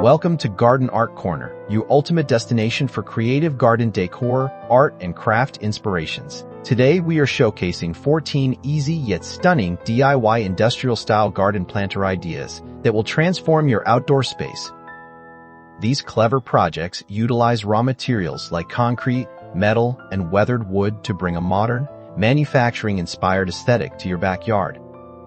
Welcome to Garden Art Corner, your ultimate destination for creative garden decor, art, and craft inspirations. Today we are showcasing 14 easy yet stunning DIY industrial-style garden planter ideas that will transform your outdoor space. These clever projects utilize raw materials like concrete, metal, and weathered wood to bring a modern, manufacturing-inspired aesthetic to your backyard.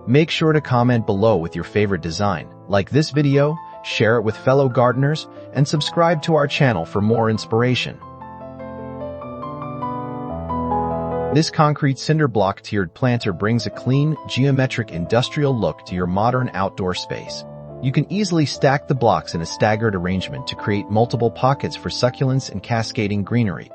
Make sure to comment below with your favorite design, like this video, share it with fellow gardeners, and subscribe to our channel for more inspiration. This concrete cinder block tiered planter brings a clean, geometric industrial look to your modern outdoor space. You can easily stack the blocks in a staggered arrangement to create multiple pockets for succulents and cascading greenery.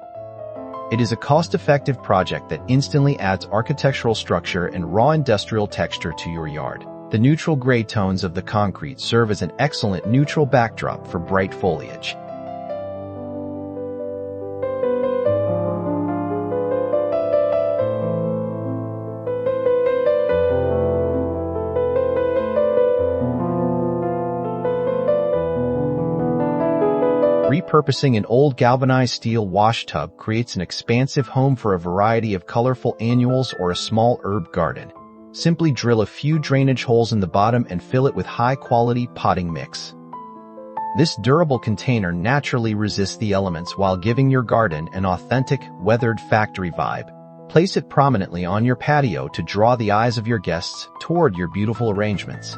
It is a cost-effective project that instantly adds architectural structure and raw industrial texture to your yard. The neutral gray tones of the concrete serve as an excellent neutral backdrop for bright foliage. Repurposing an old galvanized steel wash tub creates an expansive home for a variety of colorful annuals or a small herb garden. Simply drill a few drainage holes in the bottom and fill it with high-quality potting mix. This durable container naturally resists the elements while giving your garden an authentic, weathered factory vibe. Place it prominently on your patio to draw the eyes of your guests toward your beautiful arrangements.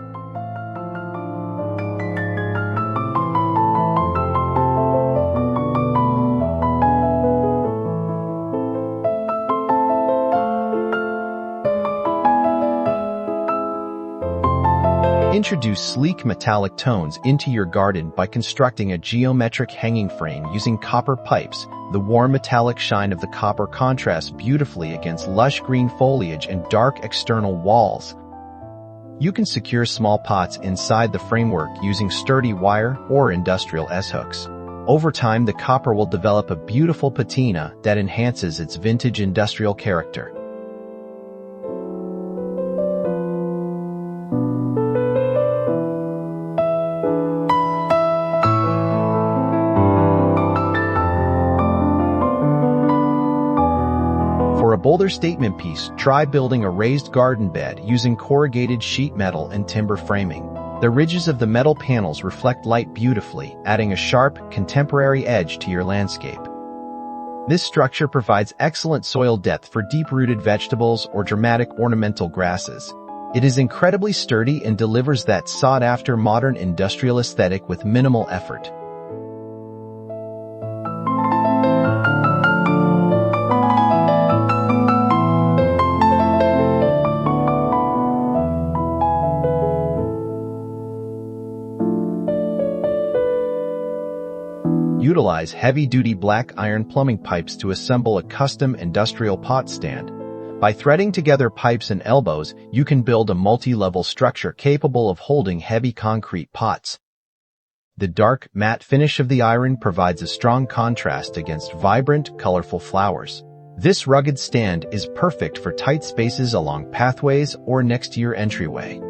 Introduce sleek metallic tones into your garden by constructing a geometric hanging frame using copper pipes. The warm metallic shine of the copper contrasts beautifully against lush green foliage and dark external walls. You can secure small pots inside the framework using sturdy wire or industrial S-hooks. Over time, the copper will develop a beautiful patina that enhances its vintage industrial character. For a bolder statement piece, try building a raised garden bed using corrugated sheet metal and timber framing. The ridges of the metal panels reflect light beautifully, adding a sharp, contemporary edge to your landscape. This structure provides excellent soil depth for deep-rooted vegetables or dramatic ornamental grasses. It is incredibly sturdy and delivers that sought-after modern industrial aesthetic with minimal effort. Utilize heavy-duty black iron plumbing pipes to assemble a custom industrial pot stand. By threading together pipes and elbows, you can build a multi-level structure capable of holding heavy concrete pots. The dark, matte finish of the iron provides a strong contrast against vibrant, colorful flowers. This rugged stand is perfect for tight spaces along pathways or next to your entryway.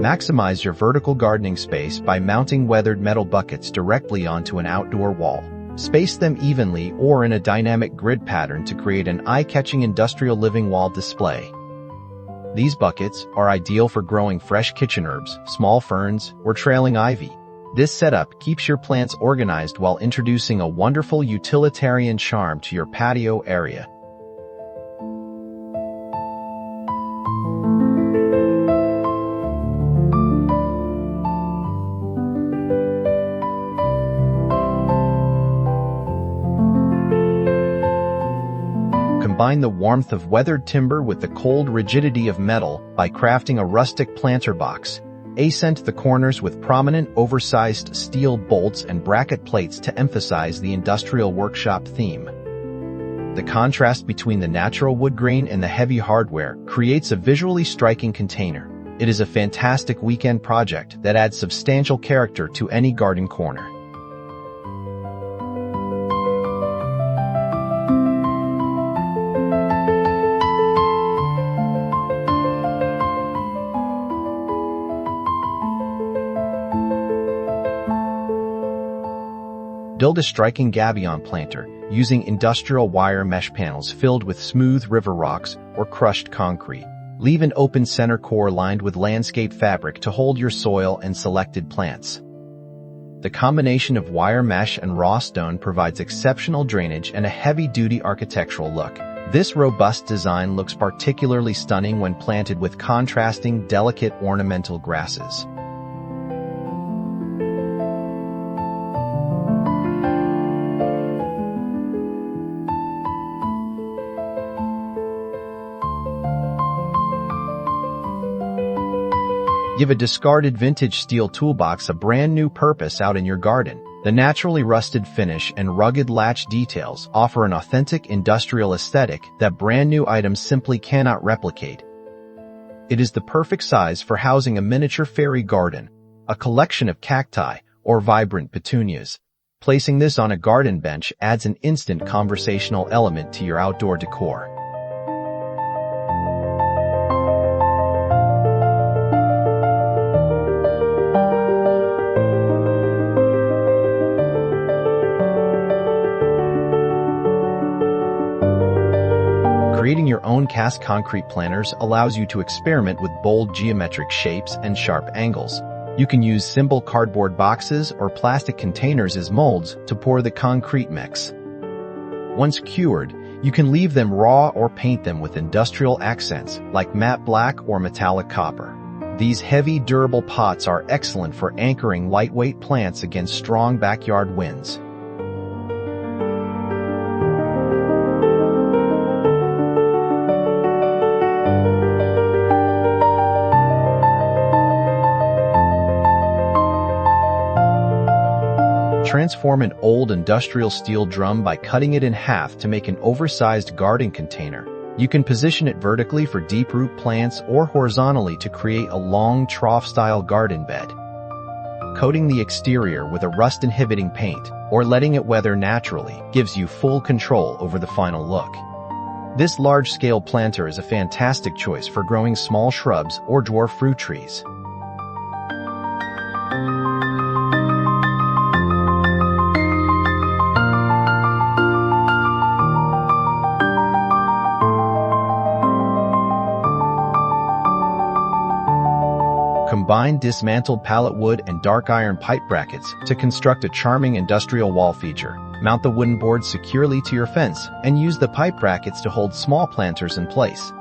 Maximize your vertical gardening space by mounting weathered metal buckets directly onto an outdoor wall. Space them evenly or in a dynamic grid pattern to create an eye-catching industrial living wall display. These buckets are ideal for growing fresh kitchen herbs, small ferns, or trailing ivy. This setup keeps your plants organized while introducing a wonderful utilitarian charm to your patio area. Combine the warmth of weathered timber with the cold rigidity of metal by crafting a rustic planter box. Accent the corners with prominent, oversized steel bolts and bracket plates to emphasize the industrial workshop theme. The contrast between the natural wood grain and the heavy hardware creates a visually striking container. It is a fantastic weekend project that adds substantial character to any garden corner. Build a striking gabion planter using industrial wire mesh panels filled with smooth river rocks or crushed concrete. Leave an open center core lined with landscape fabric to hold your soil and selected plants. The combination of wire mesh and raw stone provides exceptional drainage and a heavy-duty architectural look. This robust design looks particularly stunning when planted with contrasting, delicate ornamental grasses. Give a discarded vintage steel toolbox a brand new purpose out in your garden. The naturally rusted finish and rugged latch details offer an authentic industrial aesthetic that brand new items simply cannot replicate. It is the perfect size for housing a miniature fairy garden, a collection of cacti, or vibrant petunias. Placing this on a garden bench adds an instant conversational element to your outdoor decor. Creating your own cast concrete planters allows you to experiment with bold geometric shapes and sharp angles. You can use simple cardboard boxes or plastic containers as molds to pour the concrete mix. Once cured, you can leave them raw or paint them with industrial accents like matte black or metallic copper. These heavy, durable pots are excellent for anchoring lightweight plants against strong backyard winds. Transform an old industrial steel drum by cutting it in half to make an oversized garden container. You can position it vertically for deep-root plants or horizontally to create a long trough-style garden bed. Coating the exterior with a rust-inhibiting paint or letting it weather naturally gives you full control over the final look. This large-scale planter is a fantastic choice for growing small shrubs or dwarf fruit trees. Combine dismantled pallet wood and dark iron pipe brackets to construct a charming industrial wall feature. Mount the wooden boards securely to your fence and use the pipe brackets to hold small planters in place.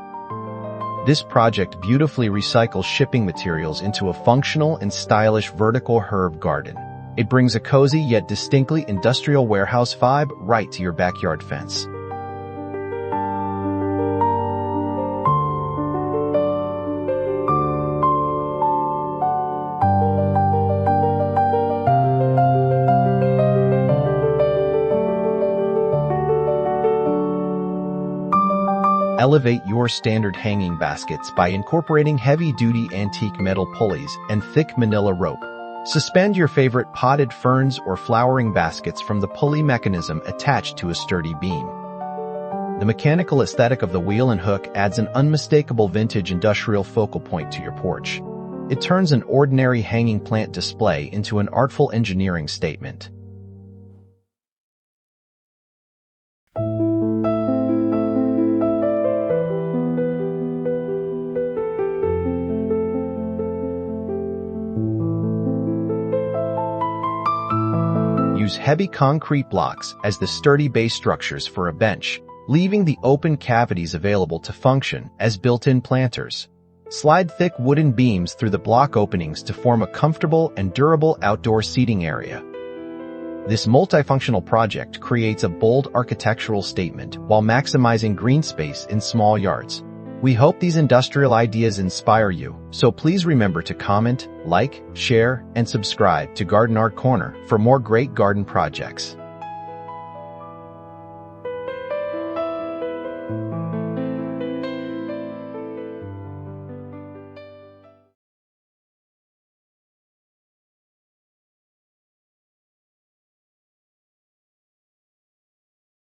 This project beautifully recycles shipping materials into a functional and stylish vertical herb garden. It brings a cozy yet distinctly industrial warehouse vibe right to your backyard fence. Elevate your standard hanging baskets by incorporating heavy-duty antique metal pulleys and thick manila rope. Suspend your favorite potted ferns or flowering baskets from the pulley mechanism attached to a sturdy beam. The mechanical aesthetic of the wheel and hook adds an unmistakable vintage industrial focal point to your porch. It turns an ordinary hanging plant display into an artful engineering statement. Use heavy concrete blocks as the sturdy base structures for a bench, leaving the open cavities available to function as built-in planters. Slide thick wooden beams through the block openings to form a comfortable and durable outdoor seating area. This multifunctional project creates a bold architectural statement while maximizing green space in small yards. We hope these industrial ideas inspire you, so please remember to comment, like, share, and subscribe to Garden Art Corner for more great garden projects.